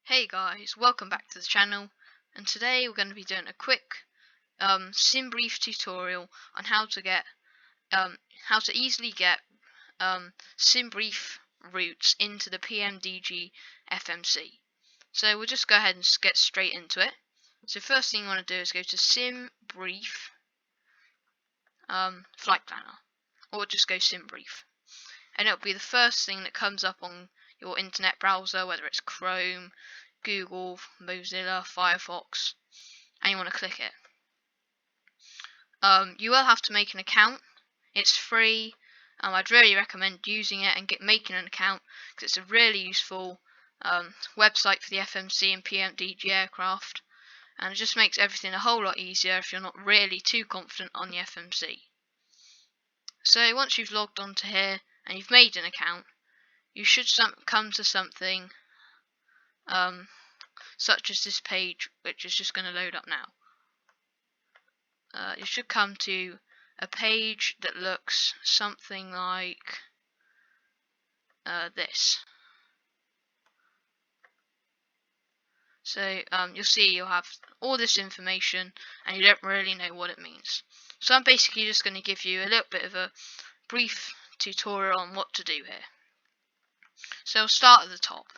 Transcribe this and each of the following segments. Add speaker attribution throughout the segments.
Speaker 1: Hey guys, welcome back to the channel, and today we're going to be doing a quick Simbrief tutorial on how to easily get Simbrief routes into the PMDG FMC. So we'll just go ahead and get straight into it. So first thing you want to do is go to Simbrief Flight Planner, or just go Simbrief, and it'll be the first thing that comes up on your internet browser, whether it's Chrome, Google, Mozilla, Firefox, and you want to click it. You will have to make an account. It's free. I'd really recommend using it and making an account because it's a really useful website for the FMC and PMDG aircraft, and it just makes everything a whole lot easier if you're not really too confident on the FMC. So once you've logged onto here and you've made an account, you should come to something such as this page, which is just going to load up now. You should come to a page that looks something like this. So you'll see you'll have all this information and you don't really know what it means. So I'm basically just going to give you a little bit of a brief tutorial on what to do here. So we'll start at the top.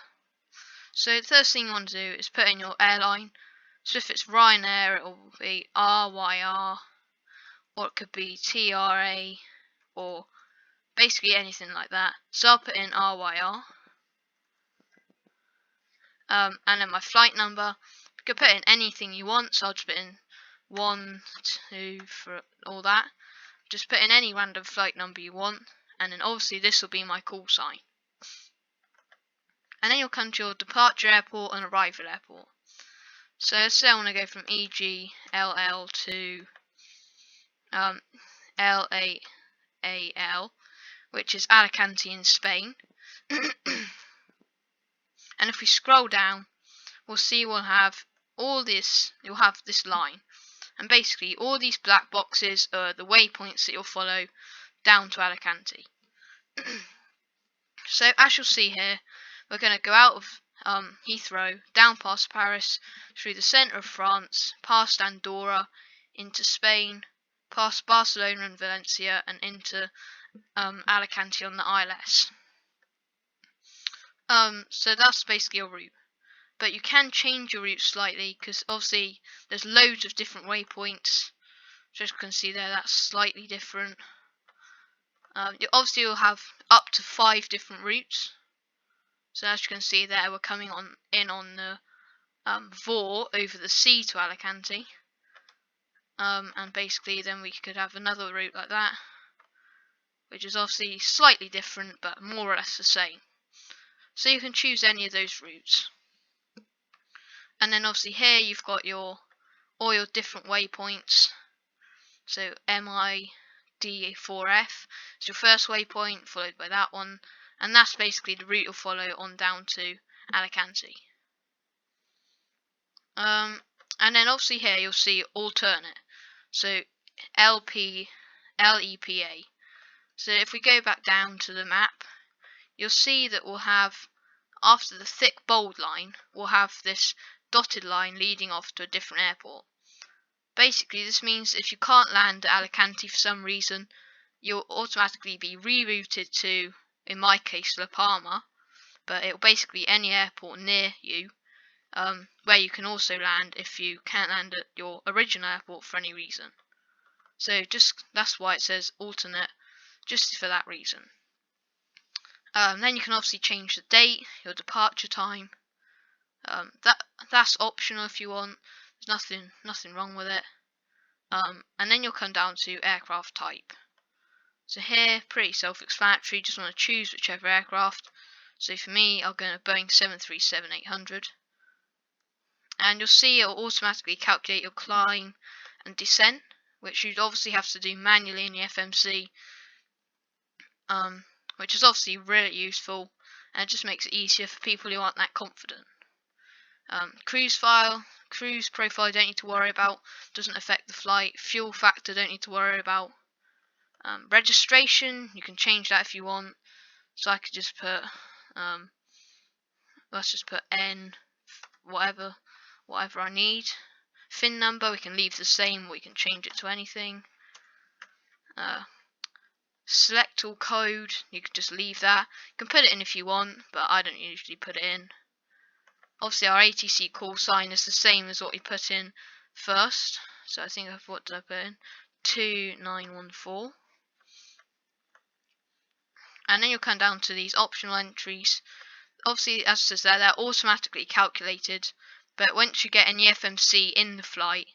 Speaker 1: So the first thing you want to do is put in your airline. So if it's Ryanair, it will be RYR, or it could be TRA, or basically anything like that. So I'll put in RYR. And then my flight number, you can put in anything you want, so I'll just put in 1, 2 for all that. Just put in any random flight number you want, and then obviously this will be my call sign. And then you'll come to your departure airport and arrival airport. So let's say I want to go from EGLL to LAAL, which is Alicante in Spain. And if we scroll down, we'll see you'll have this line, and basically all these black boxes are the waypoints that you'll follow down to Alicante. So as you'll see here, we're going to go out of Heathrow, down past Paris, through the centre of France, past Andorra, into Spain, past Barcelona and Valencia, and into Alicante on the ILS. So that's basically your route. But you can change your route slightly because obviously there's loads of different waypoints. So as you can see there, that's slightly different. You'll have up to 5 different routes. So as you can see there, we're coming in on the VOR over the sea to Alicante. And basically then we could have another route like that, which is obviously slightly different but more or less the same. So you can choose any of those routes. And then obviously here you've got all your different waypoints. So MID4F is your first waypoint, followed by that one, and that's basically the route you'll follow on down to Alicante. And then obviously here you'll see alternate, so LEPA. So if we go back down to the map, you'll see that we'll have, after the thick bold line, we'll have this dotted line leading off to a different airport. Basically this means if you can't land at Alicante for some reason, you'll automatically be rerouted to, in my case, La Palma, but it'll basically be any airport near you, where you can also land if you can't land at your original airport for any reason. So that's why it says alternate, just for that reason. Then you can obviously change the date, your departure time. That's optional if you want. There's nothing wrong with it. And then you'll come down to aircraft type. So here, pretty self-explanatory. Just want to choose whichever aircraft. So for me, I'll go to Boeing 737-800. And you'll see it'll automatically calculate your climb and descent, which you'd obviously have to do manually in the FMC, which is obviously really useful, and it just makes it easier for people who aren't that confident. Cruise profile don't need to worry about, doesn't affect the flight. Fuel factor don't need to worry about. Registration, you can change that if you want. So I could just put, let's just put N whatever I need. FIN number we can leave the same, or we can change it to anything. Select all code, you can just leave that. You can put it in if you want, but I don't usually put it in. Obviously our ATC call sign is the same as what we put in first, so I think what did I put in? 2914. And then you'll come down to these optional entries. Obviously, as it says there, they're automatically calculated, but once you get any FMC in the flight,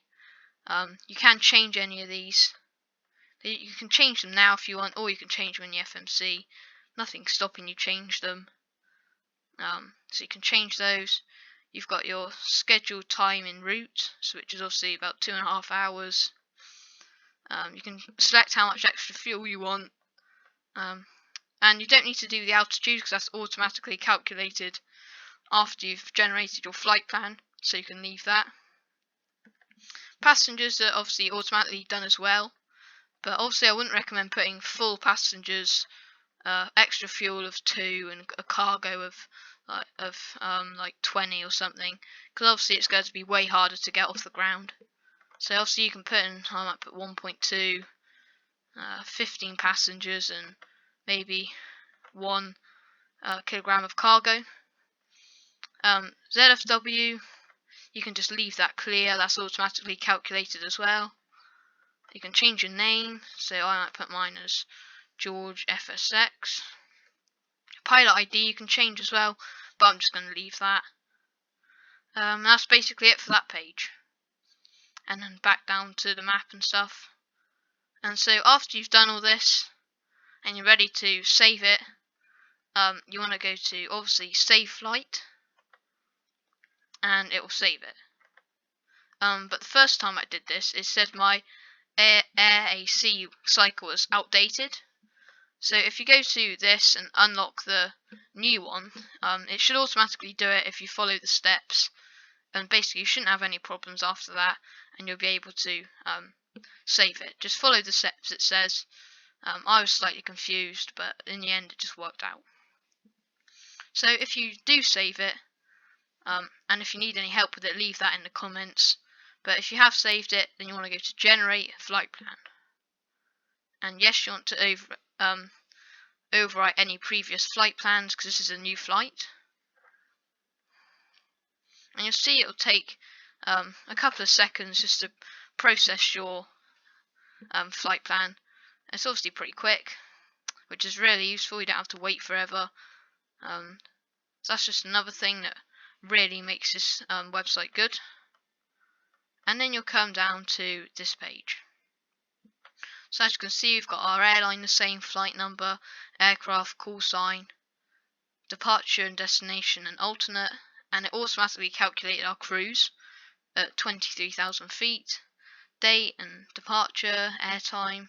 Speaker 1: you can change any of these. You can change them now if you want, or you can change them in the FMC. Nothing's stopping you change them. So you can change those. You've got your scheduled time en route, so which is obviously about 2.5 hours. You can select how much extra fuel you want. And you don't need to do the altitude because that's automatically calculated after you've generated your flight plan, so you can leave that. Passengers are obviously automatically done as well, but obviously I wouldn't recommend putting full passengers, extra fuel of 2 and a cargo of like 20 or something, because obviously it's going to be way harder to get off the ground. So obviously you can put in, I might put 1.2, 15 passengers and maybe 1 kilogram of cargo. ZFW, you can just leave that clear, that's automatically calculated as well. You can change your name, so I might put mine as George FSX. Pilot ID you can change as well, but I'm just going to leave that. That's basically it for that page. And then back down to the map and stuff. And so after you've done all this and you're ready to save it, you want to go to obviously save flight, and it will save it. But the first time I did this, it said my Air AC cycle is outdated. So if you go to this and unlock the new one, it should automatically do it if you follow the steps. And basically you shouldn't have any problems after that, and you'll be able to save it. Just follow the steps it says. I was slightly confused, but in the end it just worked out. So if you do save it, and if you need any help with it, leave that in the comments. But if you have saved it, then you want to go to generate flight plan. And yes, you want to overwrite any previous flight plans because this is a new flight. And you'll see it'll take a couple of seconds just to process your flight plan. It's obviously pretty quick, which is really useful. You don't have to wait forever. So that's just another thing that really makes this website good. And then you'll come down to this page. So as you can see, we've got our airline, the same flight number, aircraft, call sign, departure and destination and alternate, and it automatically calculated our cruise at 23,000 feet, date and departure, airtime,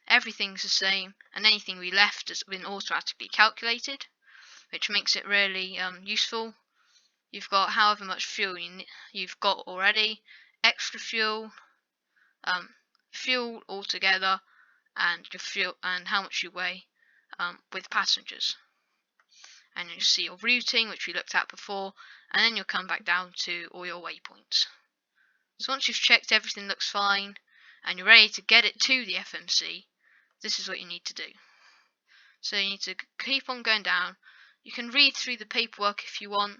Speaker 1: everything's the same, and anything we left has been automatically calculated, which makes it really useful. You've got however much fuel you've got already, extra fuel, fuel altogether, and your fuel and how much you weigh with passengers. And you'll see your routing, which we looked at before, and then you'll come back down to all your waypoints. So once you've checked everything looks fine and you're ready to get it to the FMC, this is what you need to do. So you need to keep on going down. You can read through the paperwork if you want.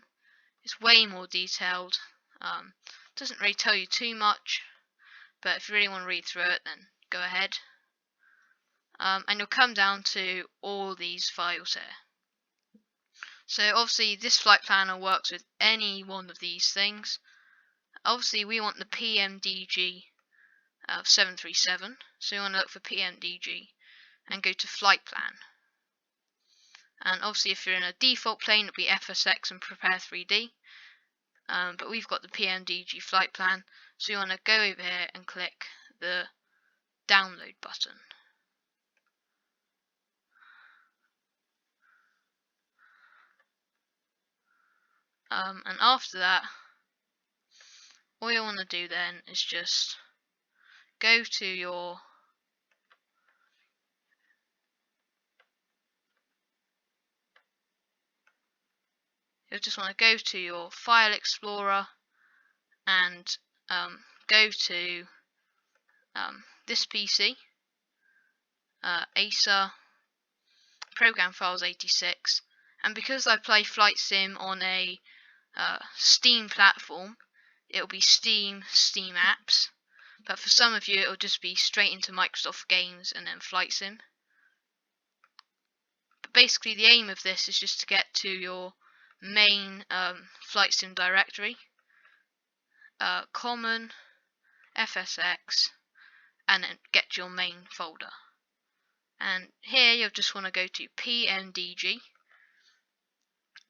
Speaker 1: It's way more detailed. Doesn't really tell you too much, but if you really want to read through it, then go ahead. And you'll come down to all these files here. So obviously this flight planner works with any one of these things. Obviously we want the PMDG of 737, so you want to look for PMDG and go to flight plan. And obviously if you're in a default plane, it'll be FSX and prepare 3D. But we've got the PMDG flight plan, so you want to go over here and click the download button. And after that, all you want to do then is just go to your you'll just want to go to your File Explorer and go to this PC, Acer Program Files 86, and because I play Flight Sim on a Steam platform, it'll be Steam Apps, but for some of you it'll just be straight into Microsoft Games and then Flight Sim. But basically the aim of this is just to get to your main Flight Sim directory, Common, FSX, and then get your main folder. And here you'll just want to go to PMDG,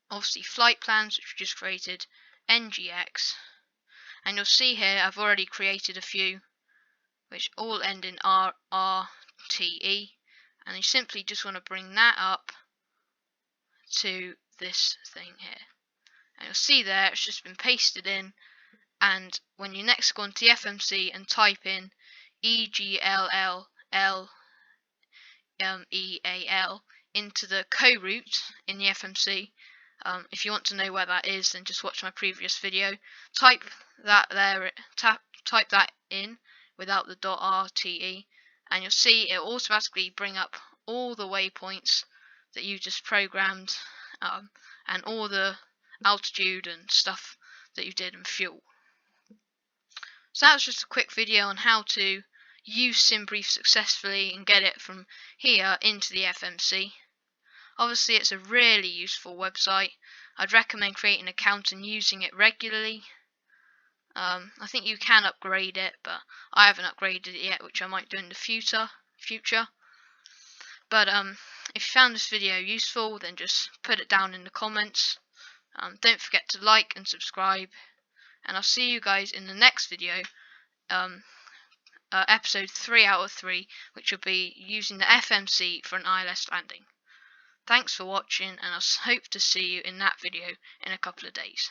Speaker 1: obviously flight plans which we just created, NGX, and you'll see here I've already created a few which all end in RTE, and you simply just want to bring that up to this thing here, and you'll see there it's just been pasted in. And when you next go onto the FMC and type in EGLLLEAL into the co-root in the FMC, if you want to know where that is, then just watch my previous video. Type that there, type that in without the .rte, and you'll see it will automatically bring up all the waypoints that you just programmed, and all the altitude and stuff that you did in fuel. So that was just a quick video on how to use Simbrief successfully and get it from here into the FMC. Obviously it's a really useful website. I'd recommend creating an account and using it regularly. I think you can upgrade it, but I haven't upgraded it yet, which I might do in the future. But if you found this video useful, then just put it down in the comments. Don't forget to like and subscribe, and I'll see you guys in the next video, episode 3 out of 3, which will be using the FMC for an ILS landing. Thanks for watching, and I hope to see you in that video in a couple of days.